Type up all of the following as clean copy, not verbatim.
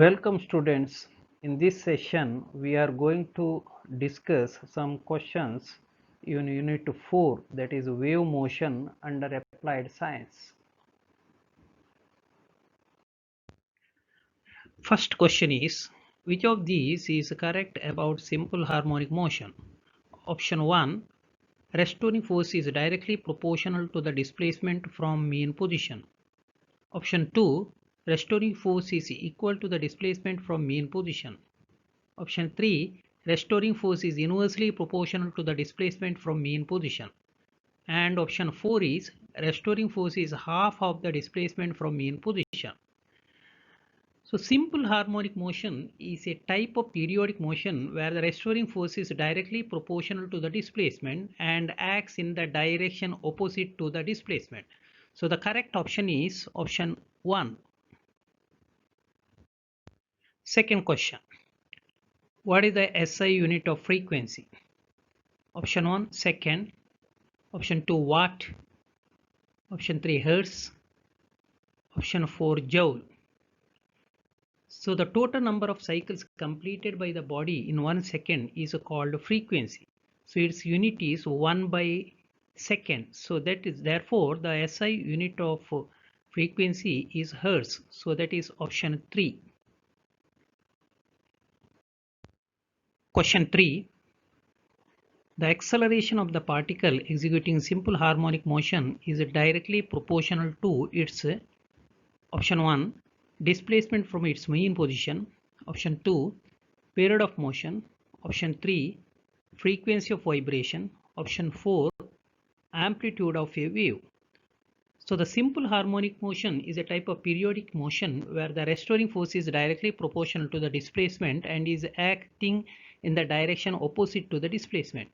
Welcome students. In this session we are going to discuss some questions in unit 4, that is wave motion under applied science. First question is, which of these is correct about simple harmonic motion? Option 1, restoring force is directly proportional to the displacement from mean position. Option 2, restoring force is equal to the displacement from mean position. Option 3, restoring force is inversely proportional to the displacement from mean position. And option 4 is restoring force is half of the displacement from mean position. So simple harmonic motion is a type of periodic motion where the restoring force is directly proportional to the displacement and acts in the direction opposite to the displacement. So the correct option is option 1. Second question. What is the SI unit of frequency? Option 1, second. Option 2, watt. Option 3, hertz. Option 4, joule. So the total number of cycles completed by the body in 1 second is called frequency. So its unit is 1 by second. So that is therefore the SI unit of frequency is hertz. So that is option 3. Question 3. The acceleration of the particle executing simple harmonic motion is directly proportional to its option 1, displacement from its mean position. Option 2, period of motion. Option 3, frequency of vibration. Option 4, amplitude of a wave. So the simple harmonic motion is a type of periodic motion where the restoring force is directly proportional to the displacement and is acting in the direction opposite to the displacement.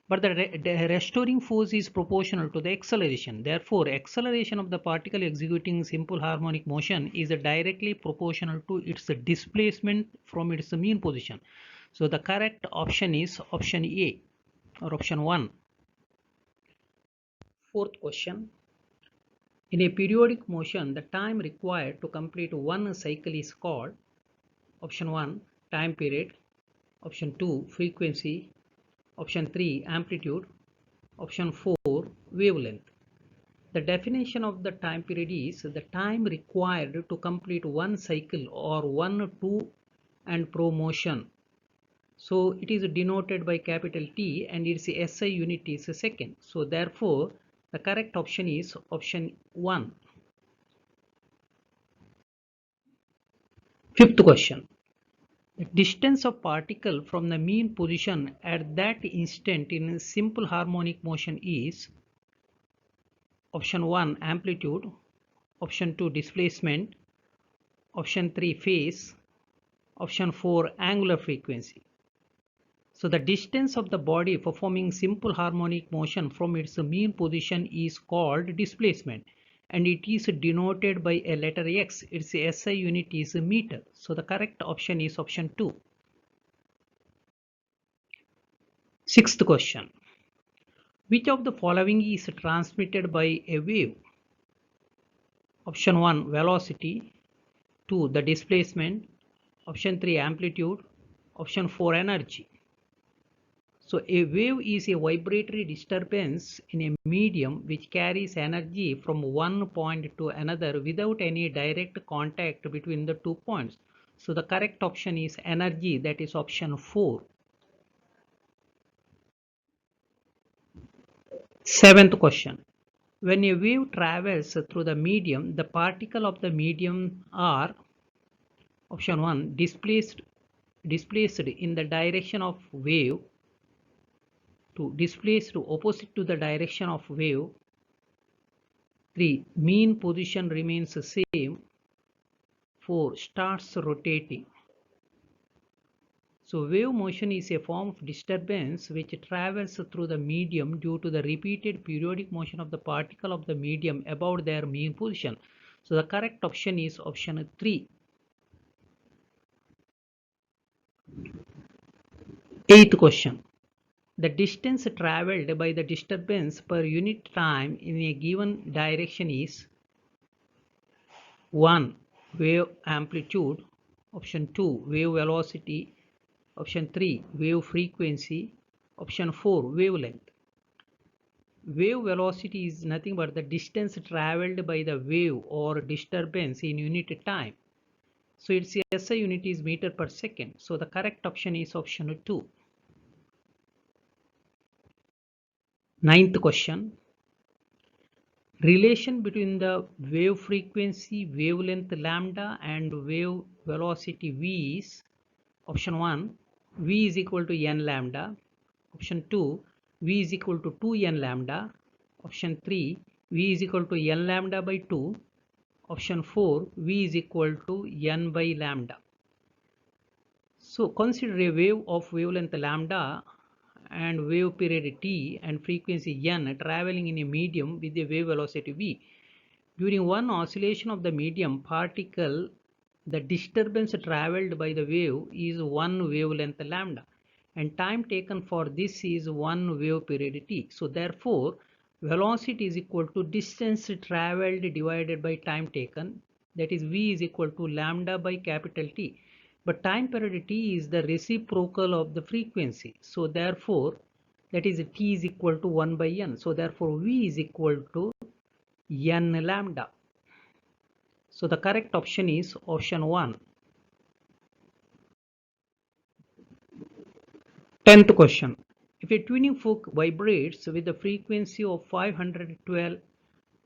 But the restoring force is proportional to the acceleration. Therefore, acceleration of the particle executing simple harmonic motion is directly proportional to its displacement from its mean position. So the correct option is option A or option 1. Fourth question. In a periodic motion, the time required to complete one cycle is called option 1, time period. Option 2, frequency. Option 3, amplitude. Option 4, wavelength. The definition of the time period is the time required to complete one cycle or one to and fro motion. So it is denoted by capital T and its SI unit is a second. So therefore the correct option is option 1. Fifth question. The distance of particle from the mean position at that instant in simple harmonic motion is option 1, amplitude. Option 2, displacement. Option 3, phase. Option 4, angular frequency. So the distance of the body performing simple harmonic motion from its mean position is called displacement, and it is denoted by a letter x. Its SI unit is meter. So the correct option is option 2. Sixth question. Which of the following is transmitted by a wave? Option 1, velocity. 2, the displacement. Option 3, amplitude. Option 4, energy. So a wave is a vibratory disturbance in a medium which carries energy from one point to another without any direct contact between the 2 points. So the correct option is energy, that is option 4. Seventh question. When a wave travels through the medium, the particle of the medium are option 1, displaced in the direction of wave. 2, displaced opposite to the direction of wave. 3, mean position remains the same. 4, starts rotating. So wave motion is a form of disturbance which travels through the medium due to the repeated periodic motion of the particle of the medium about their mean position. So the correct option is option 3. Eighth question. The distance traveled by the disturbance per unit time in a given direction is 1, wave amplitude. Option 2, wave velocity. Option 3, wave frequency. Option 4, wavelength. Wave velocity is nothing but the distance traveled by the wave or disturbance in unit time. So its SI unit is meter per second. So the correct option is option 2. Ninth question. Relation between the wave frequency, wavelength lambda and wave velocity v is option 1, v is equal to n lambda. Option 2, v is equal to 2n lambda. Option 3, v is equal to n lambda by 2. Option 4, v is equal to n by lambda. So consider a wave of wavelength lambda and wave period t and frequency n traveling in a medium with a wave velocity v. During one oscillation of the medium particle, the disturbance traveled by the wave is 1 wavelength lambda and time taken for this is 1 wave period t. So therefore, velocity is equal to distance traveled divided by time taken, that is v is equal to lambda by capital T. But time period t is the reciprocal of the frequency. So therefore, that is t is equal to 1 by n. So therefore, v is equal to n lambda. So the correct option is option 1. 10th question. If a tuning fork vibrates with a frequency of 512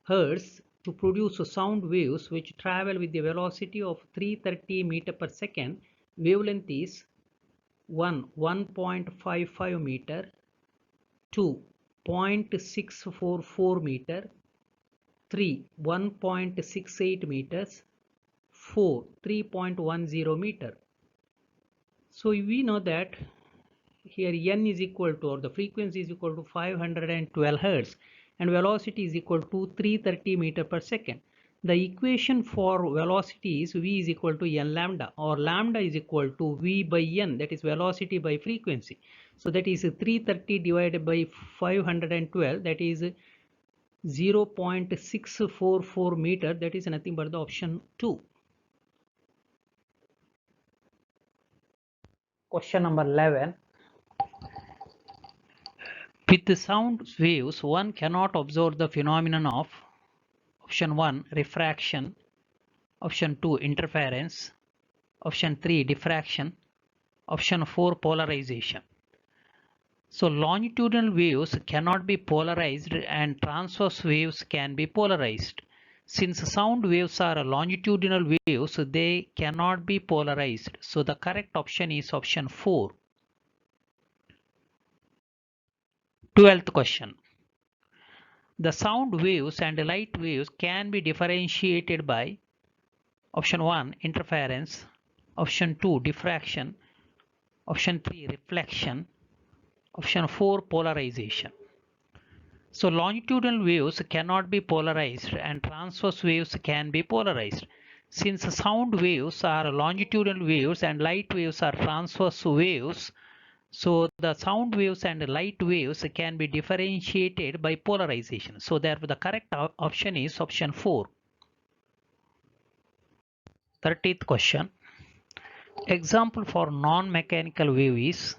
Hz to produce sound waves which travel with the velocity of 330 meter per second, wavelength is 1. 1.55 meter, 2. 0.644 meter, 3. 1.68 meters, 4. 3.10 meter. So we know that here n is equal to, or the frequency is equal to 512 Hz and velocity is equal to 330 meter per second. The equation for velocity is v is equal to n lambda, or lambda is equal to v by n, that is velocity by frequency. So that is 330 divided by 512, that is 0.644 meter, that is nothing but the option 2. Question number 11. With the sound waves, one cannot observe the phenomenon of option 1, refraction, option 2, interference, option 3, diffraction, option 4, polarization. So longitudinal waves cannot be polarized and transverse waves can be polarized. Since sound waves are longitudinal waves, they cannot be polarized. So the correct option is option 4. 12th question. The sound waves and light waves can be differentiated by option 1, interference, option 2, diffraction, option 3, reflection, option 4, polarization. So longitudinal waves cannot be polarized and transverse waves can be polarized. Since sound waves are longitudinal waves and light waves are transverse waves, so the sound waves and light waves can be differentiated by polarization. So therefore the correct option is option 4. 30th question. Example for non-mechanical wave is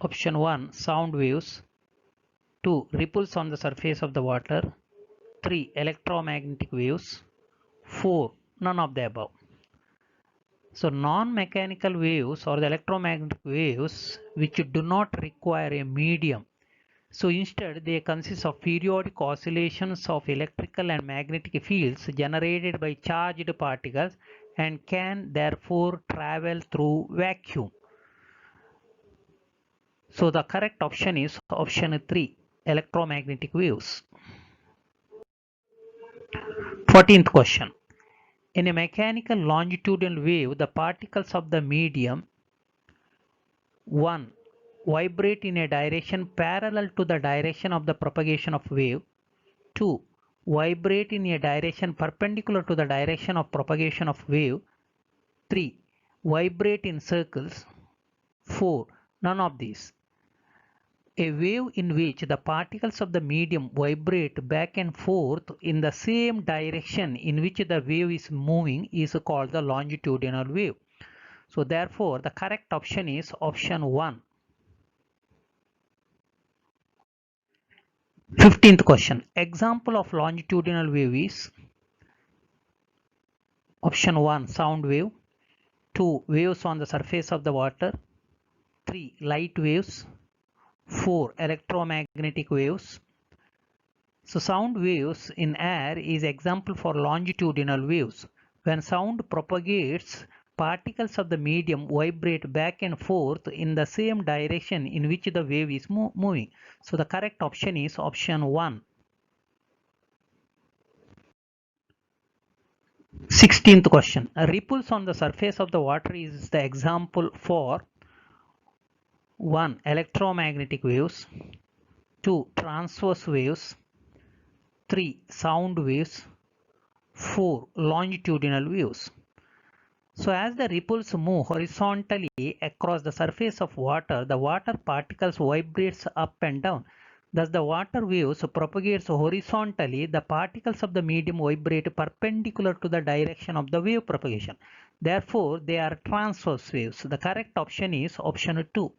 option 1, sound waves, 2, ripples on the surface of the water, 3, electromagnetic waves, 4, none of the above. So non-mechanical waves or the electromagnetic waves which do not require a medium. So instead they consist of periodic oscillations of electrical and magnetic fields generated by charged particles and can therefore travel through vacuum. So the correct option is option 3, electromagnetic waves. 14th question. In a mechanical longitudinal wave, the particles of the medium 1. Vibrate in a direction parallel to the direction of the propagation of wave. 2. Vibrate in a direction perpendicular to the direction of propagation of wave. 3. Vibrate in circles. 4. None of these. A wave in which the particles of the medium vibrate back and forth in the same direction in which the wave is moving is called the longitudinal wave. So therefore the correct option is option 1. 15th question. Example of longitudinal wave is option 1 sound wave, 2 waves on the surface of the water, 3 light waves, 4 electromagnetic waves. So sound waves in air is example for longitudinal waves. When sound propagates, particles of the medium vibrate back and forth in the same direction in which the wave is moving. So the correct option is option 1. 16th question. Ripples on the surface of the water is the example for 1 electromagnetic waves, 2 transverse waves, 3 sound waves, 4 longitudinal waves. So as the ripples move horizontally across the surface of water, the water particles vibrates up and down. Thus the water waves propagates horizontally, the particles of the medium vibrate perpendicular to the direction of the wave propagation. Therefore, they are transverse waves. The correct option is option 2.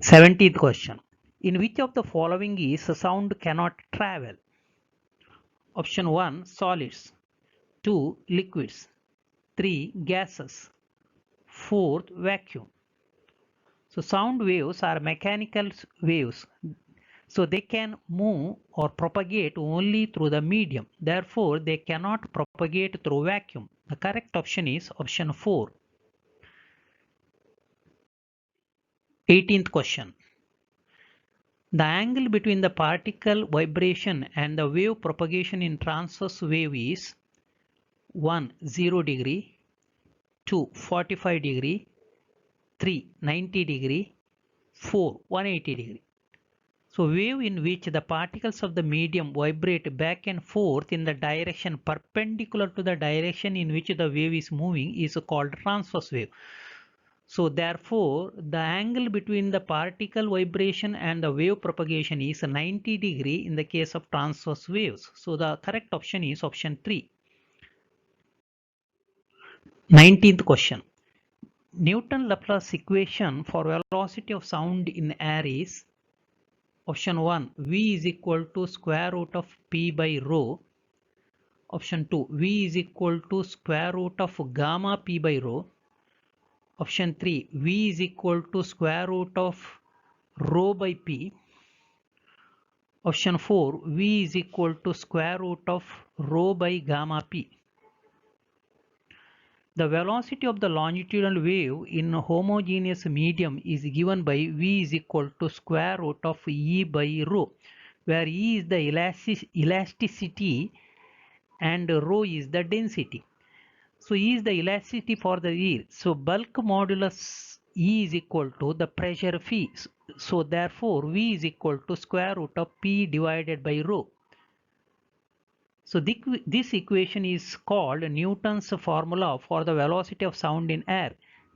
17th question. In which of the following is sound cannot travel? Option 1 solids, 2 liquids, 3 gases, 4 vacuum. So sound waves are mechanical waves. So they can move or propagate only through the medium. Therefore, they cannot propagate through vacuum. The correct option is option 4. 18th question. The angle between the particle vibration and the wave propagation in transverse wave is 1 0 degree, 2 45 degree, 3 90 degree, 4 180 degree. So wave in which the particles of the medium vibrate back and forth in the direction perpendicular to the direction in which the wave is moving is called transverse wave. So therefore the angle between the particle vibration and the wave propagation is 90 degree in the case of transverse waves. So the correct option is option 3. 19th question. Newton-Laplace equation for velocity of sound in air is option 1 v is equal to square root of p by rho. Option 2 v is equal to square root of gamma p by rho. Option 3 v is equal to square root of rho by p. Option 4 v is equal to square root of rho by gamma p. The velocity of the longitudinal wave in a homogeneous medium is given by v is equal to square root of E by rho, where E is the elasticity and rho is the density. So E is the elasticity for the air. So bulk modulus E is equal to the pressure phi. So therefore V is equal to square root of P divided by rho. So this equation is called Newton's formula for the velocity of sound in air.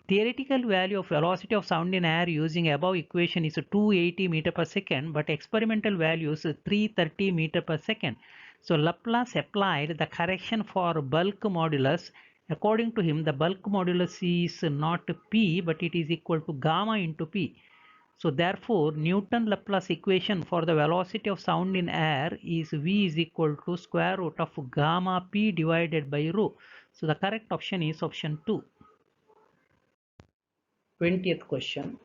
Theoretical value of velocity of sound in air using above equation is 280 meter per second, but experimental value is 330 meter per second. So Laplace applied the correction for bulk modulus. According to him, the bulk modulus is not P, but it is equal to gamma into P. So therefore, Newton-Laplace equation for the velocity of sound in air is v is equal to square root of gamma p divided by rho. So the correct option is option 2. 20th question.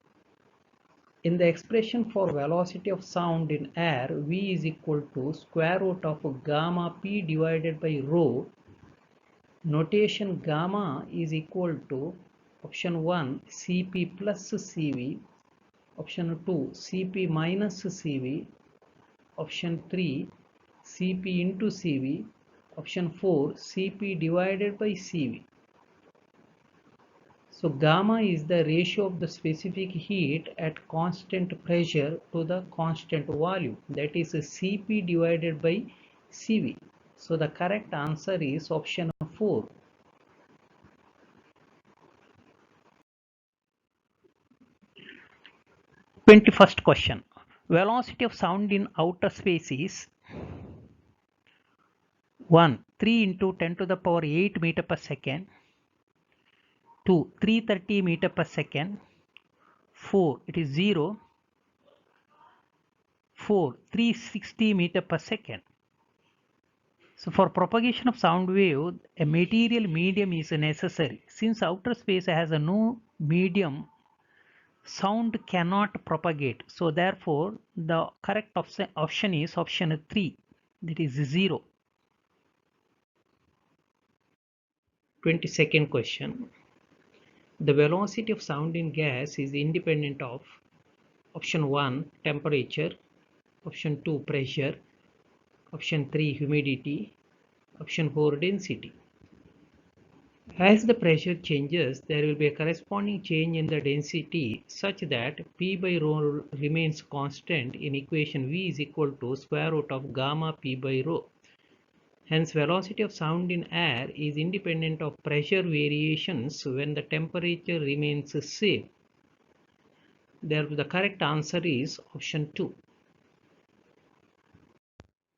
In the expression for velocity of sound in air, v is equal to square root of gamma p divided by rho. Notation gamma is equal to option 1 Cp plus Cv, option 2 Cp minus Cv, option 3 Cp into Cv, option 4 Cp divided by Cv. So gamma is the ratio of the specific heat at constant pressure to the constant volume, that is Cp divided by Cv. So the correct answer is option 4. 21st question. Velocity of sound in outer space is 1. 3 into 10 to the power 8 meter per second. 2. 330 meter per second. 4. It is 0. 4. 360 meter per second. So for propagation of sound wave, a material medium is necessary. Since outer space has a no medium, sound cannot propagate. So therefore, the correct option is option 3, that is 0. 22nd question. The velocity of sound in gas is independent of option 1, temperature, option 2, pressure, option 3, humidity, option 4, density. As the pressure changes, there will be a corresponding change in the density such that P by rho remains constant in equation V is equal to square root of gamma P by rho. Hence, velocity of sound in air is independent of pressure variations when the temperature remains same. Therefore, the correct answer is option 2.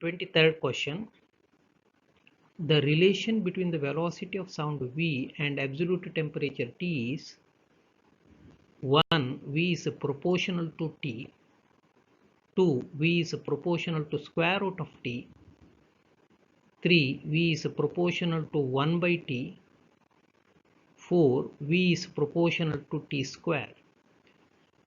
23rd question. The relation between the velocity of sound V and absolute temperature T is 1. V is proportional to T. 2. V is proportional to square root of T. 3. V is proportional to 1 by T. 4. V is proportional to T square.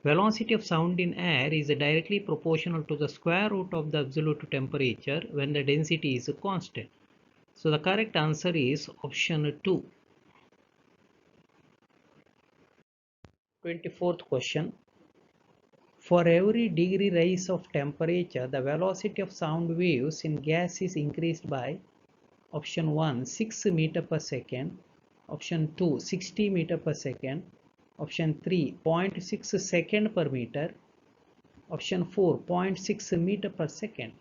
Velocity of sound in air is directly proportional to the square root of the absolute temperature when the density is constant. So the correct answer is option 2. 24th question. For every degree rise of temperature, the velocity of sound waves in gas is increased by option 1, 6 meter per second, option 2, 60 meter per second, option 3, 0.6 second per meter, option 4, 0.6 meter per second.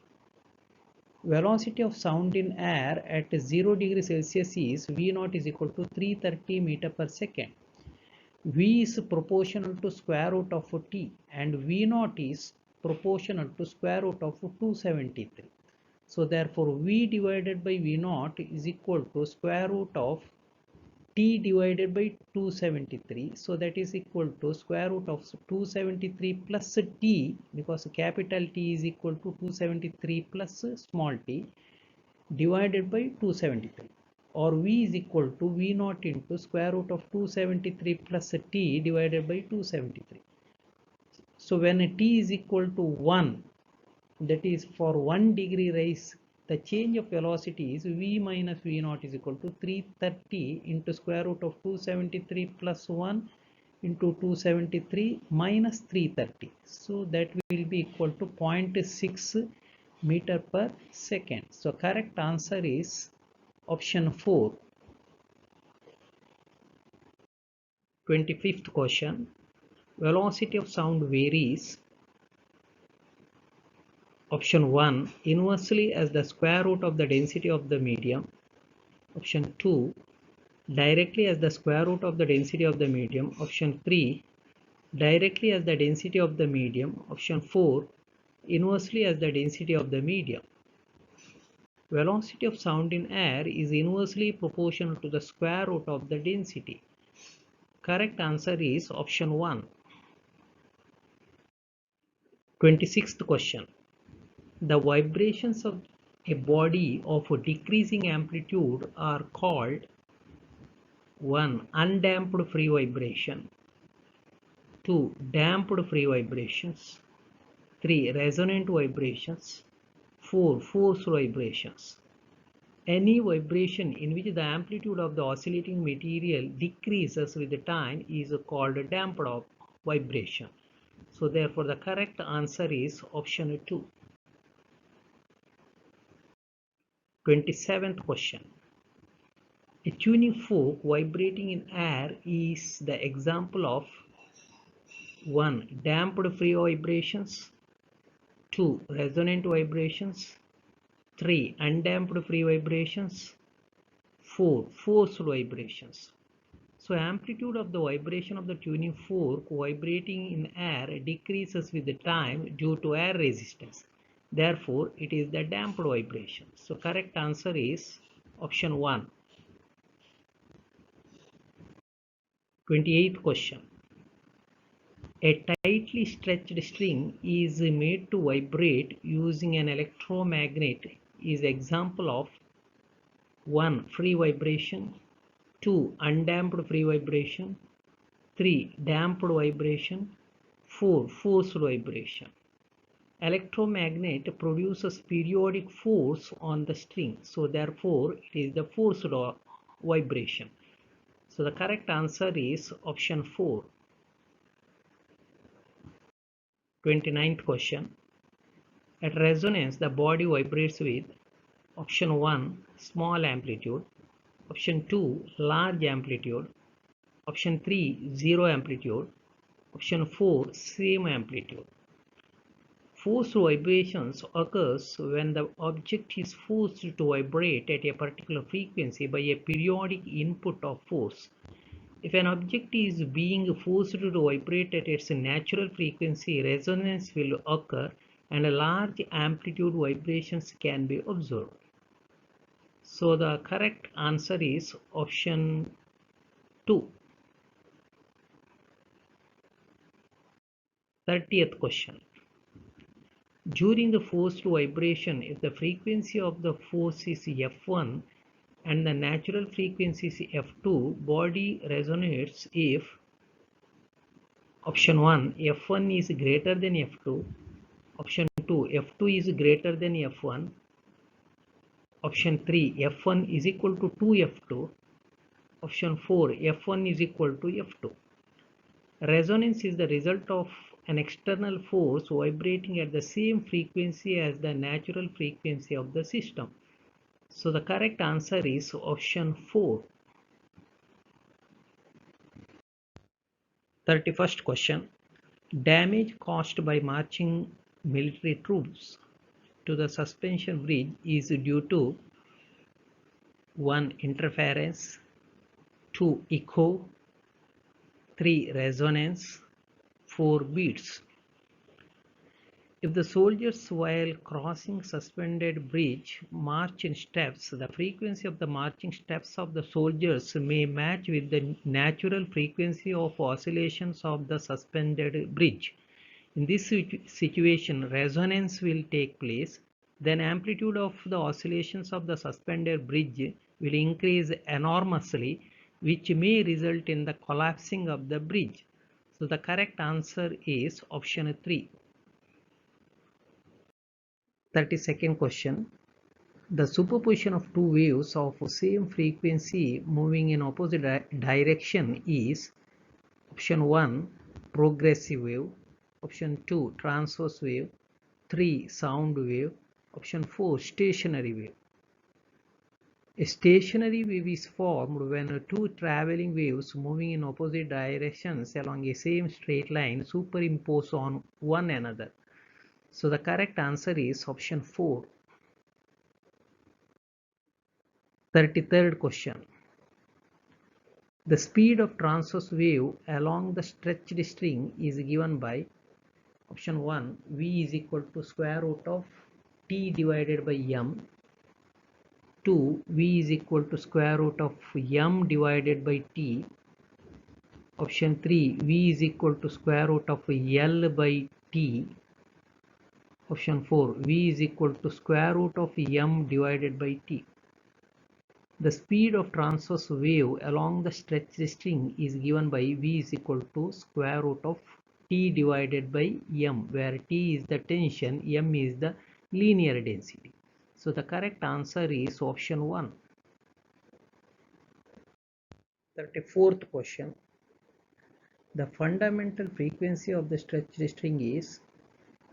Velocity of sound in air at 0 degree Celsius is V0 is equal to 330 meter per second. V is proportional to square root of T and V0 is proportional to square root of 273. So therefore V divided by V0 is equal to square root of T divided by 273. So that is equal to square root of 273 plus T, because capital T is equal to 273 plus small t divided by 273, or V is equal to V0 into square root of 273 plus T divided by 273. So when T is equal to 1, that is for 1 degree rise, the change of velocity is V minus V0 is equal to 330 into square root of 273 plus 1 into 273 minus 330. So that will be equal to 0.6 meter per second. So correct answer is option 4. 25th question. Velocity of sound varies. Option 1, inversely as the square root of the density of the medium. Option 2, directly as the square root of the density of the medium. Option 3, directly as the density of the medium. Option 4, inversely as the density of the medium. Velocity of sound in air is inversely proportional to the square root of the density. Correct answer is option 1. 26th question. The vibrations of a body of a decreasing amplitude are called 1. Undamped free vibration, 2. Damped free vibrations, 3. Resonant vibrations, 4. Forced vibrations. Any vibration in which the amplitude of the oscillating material decreases with the time is called a damped vibration. So therefore the correct answer is option 2. 27th question. A tuning fork vibrating in air is the example of 1. Damped free vibrations, 2. Resonant vibrations, 3. Undamped free vibrations, 4. Forced vibrations. So amplitude of the vibration of the tuning fork vibrating in air decreases with the time due to air resistance. Therefore, it is the damped vibration. So correct answer is option 1. 28th question. A tightly stretched string is made to vibrate using an electromagnet is example of 1. Free vibration, 2. Undamped free vibration, 3. Damped vibration, 4. Forced vibration. Electromagnet produces periodic force on the string, so therefore it is the forced vibration. So the correct answer is option 4. 29th question. At resonance, the body vibrates with option 1 small amplitude, option 2 large amplitude, option 3 zero amplitude, option 4 same amplitude. Forced vibrations occurs when the object is forced to vibrate at a particular frequency by a periodic input of force. If an object is being forced to vibrate at its natural frequency, resonance will occur and large amplitude vibrations can be observed. So the correct answer is option 2. 30th question. During the forced vibration, if the frequency of the force is F1 and the natural frequency is F2, body resonates if option 1 F1 is greater than F2, option 2 F2 is greater than F1, option 3 F1 is equal to 2F2, option 4 F1 is equal to F2. Resonance is the result of an external force vibrating at the same frequency as the natural frequency of the system. So the correct answer is option 4. 31st question. Damage caused by marching military troops to the suspension bridge is due to 1. Interference, 2. Echo, 3. Resonance, 4. Beats. If the soldiers while crossing suspended bridge march in steps, the frequency of the marching steps of the soldiers may match with the natural frequency of oscillations of the suspended bridge. In this situation, resonance will take place. Then amplitude of the oscillations of the suspended bridge will increase enormously, which may result in the collapsing of the bridge. So the correct answer is option 3. 32nd question. The superposition of two waves of same frequency moving in opposite direction is option 1 progressive wave, option 2 transverse wave, 3 sound wave, option 4 stationary wave. A stationary wave is formed when two traveling waves moving in opposite directions along a same straight line superimpose on one another. So the correct answer is option 4. 33rd question. The speed of transverse wave along the stretched string is given by option 1 v is equal to square root of t divided by m, 2 v is equal to square root of m divided by t, option 3 v is equal to square root of l by t, option 4 v is equal to square root of m divided by t. The speed of transverse wave along the stretched string is given by v is equal to square root of t divided by m, where t is the tension, m is the linear density. So the correct answer is option 1. 34th question. The fundamental frequency of the stretched string is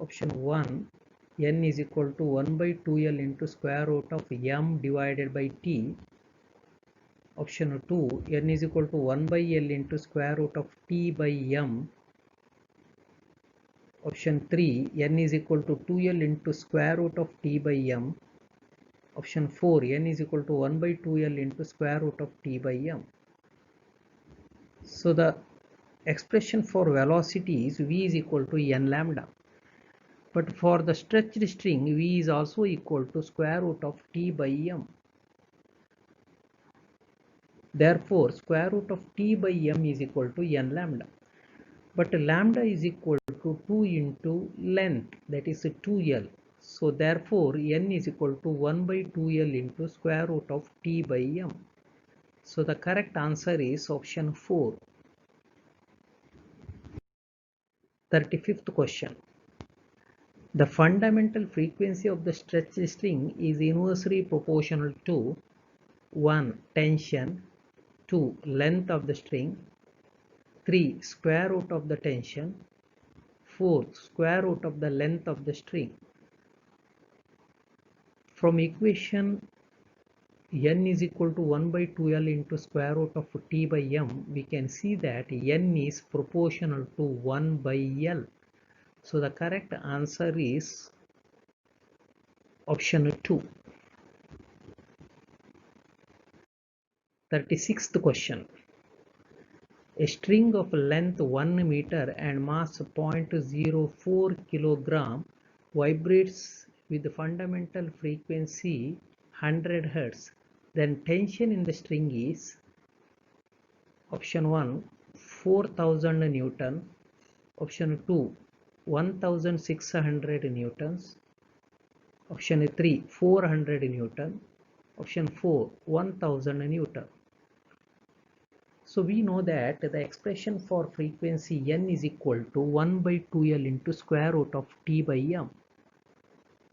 option 1 n is equal to 1 by 2l into square root of m divided by t, option 2 n is equal to 1 by l into square root of t by m, option 3 n is equal to 2l into square root of t by m, option 4 n is equal to 1 by 2l into square root of t by m. So the expression for velocity is v is equal to n lambda. But for the stretched string, V is also equal to square root of T by M. Therefore, square root of T by M is equal to N lambda. But lambda is equal to 2 into length, that is 2L. So therefore, N is equal to 1 by 2L into square root of T by M. So the correct answer is option 4. 35th question. The fundamental frequency of the stretched string is inversely proportional to 1. Tension, 2. Length of the string, 3. Square root of the tension, 4. Square root of the length of the string. From equation n is equal to 1 by 2L into square root of T by M, we can see that n is proportional to 1 by L. So the correct answer is option 2. 36th question. A string of length 1 meter and mass 0.04 kilogram vibrates with fundamental frequency 100 Hz. Then tension in the string is option 1 4000 Newton, option 2 1600 Newtons, option 3 400 Newton, option 4 1000 Newton. So we know that the expression for frequency n is equal to 1 by 2L into square root of T by M.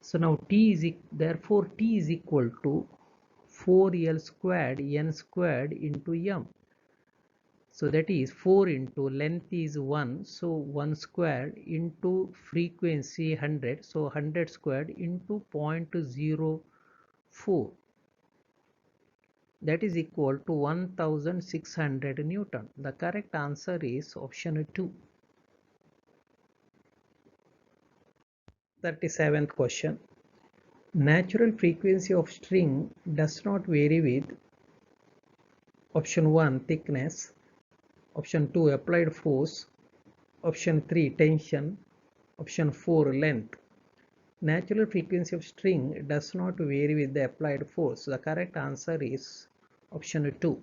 So now therefore T is equal to 4L squared n squared into M. So that is 4 into length is 1, so 1 squared into frequency 100, so 100 squared into 0.04. That is equal to 1600 Newton. The correct answer is option 2. 37th question. Natural frequency of string does not vary with option 1 thickness, option 2 applied force, option 3 tension, option 4 length. Natural frequency of string does not vary with the applied force. The correct answer is option 2.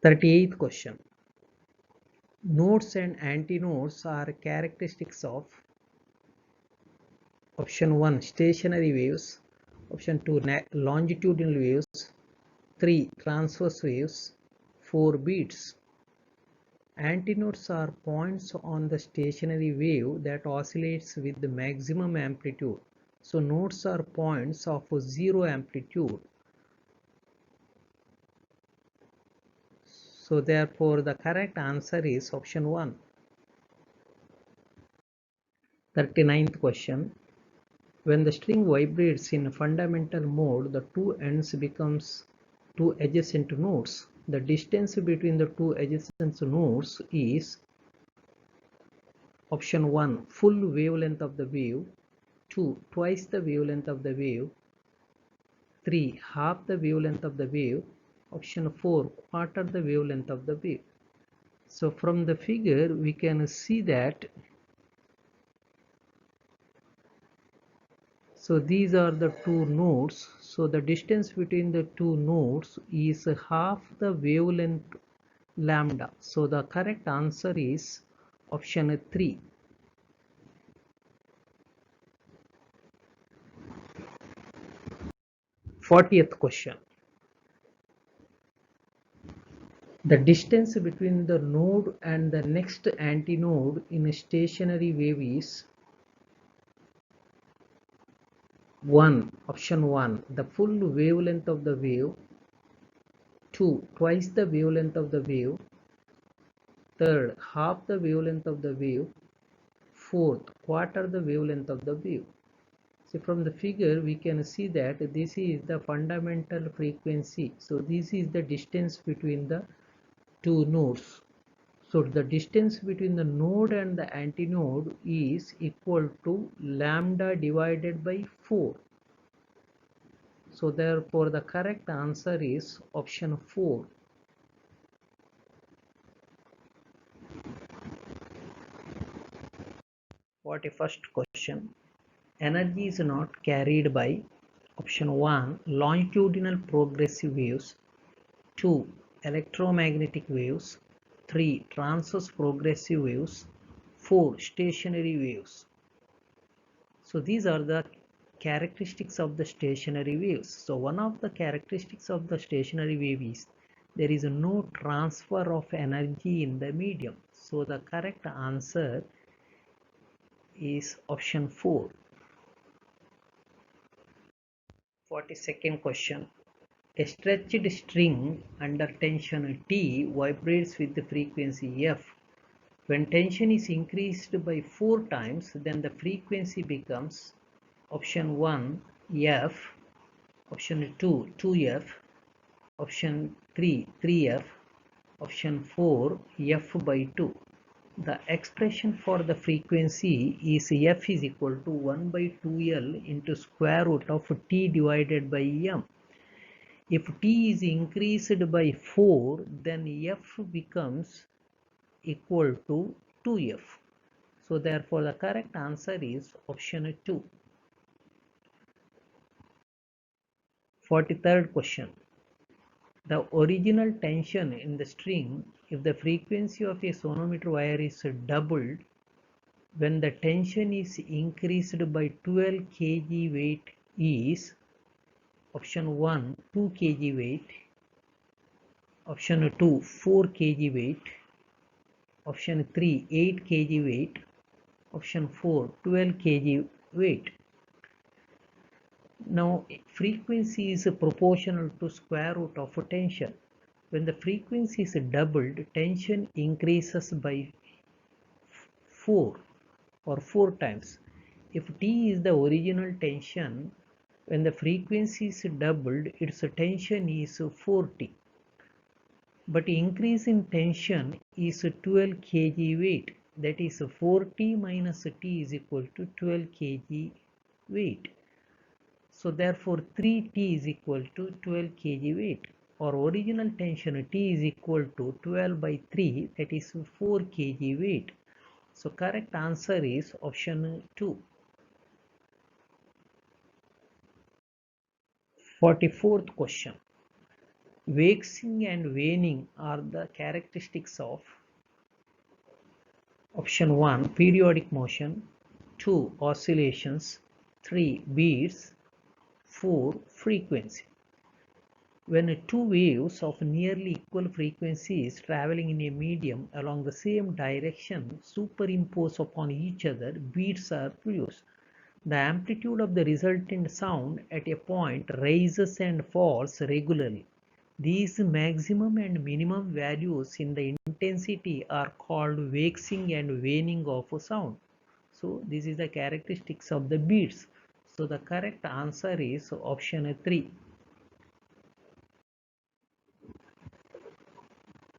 38th question. Nodes and antinodes are characteristics of option 1 stationary waves, option 2 longitudinal waves, 3 transverse waves, 4 beats. Antinodes are points on the stationary wave that oscillates with the maximum amplitude. So nodes are points of zero amplitude. So therefore the correct answer is option 1. 39th question. When the string vibrates in fundamental mode, the two ends becomes two adjacent nodes. The distance between the two adjacent nodes is option 1 full wavelength of the wave, 2 twice the wavelength of the wave, 3 half the wavelength of the wave, option 4 quarter the wavelength of the wave. So from the figure we can see that so these are the two nodes. So the distance between the two nodes is half the wavelength lambda. So the correct answer is option 3. 40th question. The distance between the node and the next antinode in a stationary wave is 1. Option 1 the full wavelength of the wave, 2 twice the wavelength of the wave, third half the wavelength of the wave, fourth quarter the wavelength of the wave. So from the figure we can see that this is the fundamental frequency. So this is the distance between the two nodes. So the distance between the node and the antinode is equal to lambda divided by 4. So therefore the correct answer is option 4. 41st question. Energy is not carried by option 1 longitudinal progressive waves, 2 electromagnetic waves, 3 transverse progressive waves, 4 stationary waves. So these are the characteristics of the stationary waves. So one of the characteristics of the stationary wave is there is no transfer of energy in the medium. So the correct answer is option 4. 42nd question. A stretched string under tension T vibrates with the frequency F. When tension is increased by 4 times, then the frequency becomes option 1 F, option 2 2F, option 3 3F, option 4 F by 2. The expression for the frequency is F is equal to 1 by 2L into square root of T divided by M. If T is increased by 4, then F becomes equal to 2F. So therefore the correct answer is option 2. 43rd question. The original tension in the string, if the frequency of a sonometer wire is doubled, when the tension is increased by 12 kg weight is option 1 2 kg weight, option 2 4 kg weight, option 3 8 kg weight, option 4 12 kg weight. Now frequency is proportional to square root of tension. When the frequency is doubled, tension increases by 4 or 4 times. If T is the original tension, when the frequency is doubled, its tension is 40. But increase in tension is 12 kg weight. That is 40 minus T is equal to 12 kg weight. So therefore 3T is equal to 12 kg weight. Or original tension T is equal to 12 by 3, that is 4 kg weight. So correct answer is option 2. 44th question. Waxing and waning are the characteristics of option 1 periodic motion, 2 oscillations, 3 beats, 4 frequency. When two waves of nearly equal frequencies traveling in a medium along the same direction superimpose upon each other, beats are produced. The amplitude of the resultant sound at a point rises and falls regularly. These maximum and minimum values in the intensity are called waxing and waning of sound. So this is the characteristics of the beats. So the correct answer is option 3.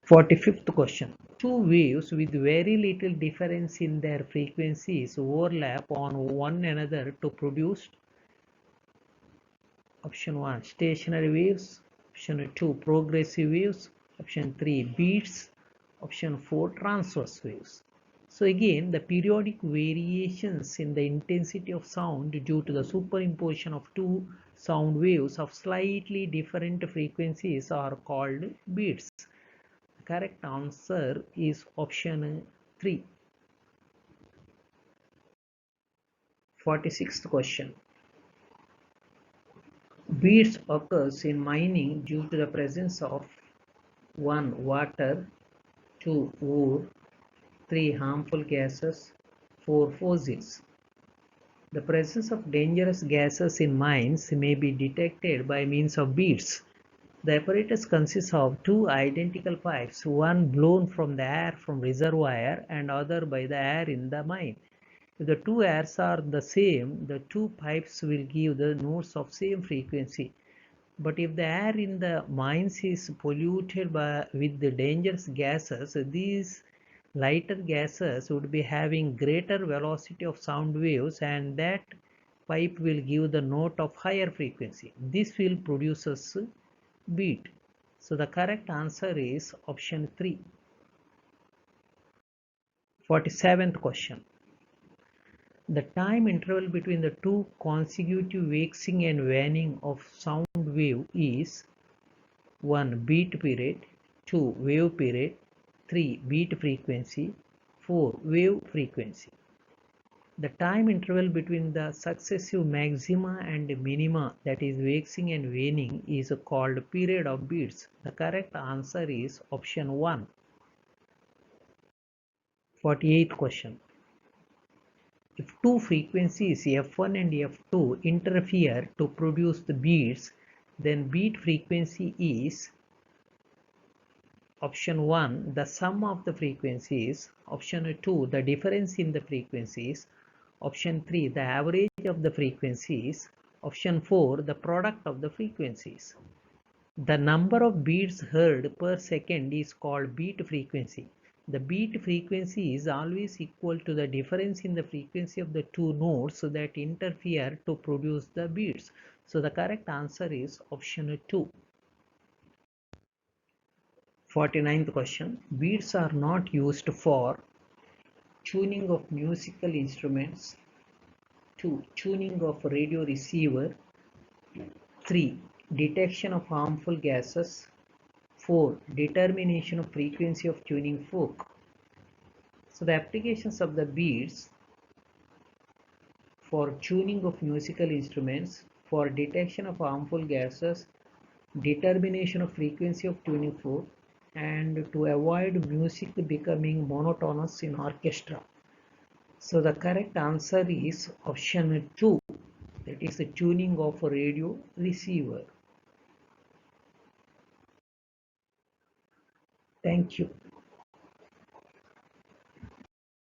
45th question. Two waves with very little difference in their frequencies overlap on one another to produce option 1 stationary waves, option 2 progressive waves, option 3 beats, option 4 transverse waves. So again, the periodic variations in the intensity of sound due to the superimposition of two sound waves of slightly different frequencies are called beats. Correct answer is option 3. 46th question. Beats occurs in mining due to the presence of 1 water, 2 ore, 3 harmful gases, 4 fossils. The presence of dangerous gases in mines may be detected by means of beads. The apparatus consists of two identical pipes, one blown from the air from reservoir and other by the air in the mine. If the two airs are the same, the two pipes will give the notes of same frequency. But if the air in the mines is polluted with the dangerous gases, these lighter gases would be having greater velocity of sound waves, and that pipe will give the note of higher frequency. This will produce a beat. So the correct answer is option 3. 47th question. The time interval between the two consecutive waxing and waning of sound wave is 1. Beat period, 2. Wave period, 3. Beat frequency, 4. Wave frequency. The time interval between the successive maxima and minima, that is waxing and waning, is called period of beats. The correct answer is option 1. 48th question. If two frequencies f1 and f2 interfere to produce the beats, then beat frequency is option 1 the sum of the frequencies, option 2 the difference in the frequencies, option 3 the average of the frequencies, option 4 the product of the frequencies. The number of beats heard per second is called beat frequency. The beat frequency is always equal to the difference in the frequency of the two notes that interfere to produce the beats. So the correct answer is option 2. 49th question. Beats are not used for tuning of musical instruments, 2. Tuning of radio receiver, 3. Detection of harmful gases, 4. Determination of frequency of tuning fork. So the applications of the beats for tuning of musical instruments, for detection of harmful gases, determination of frequency of tuning fork, and to avoid music becoming monotonous in orchestra. So the correct answer is option 2, that is the tuning of a radio receiver. Thank you.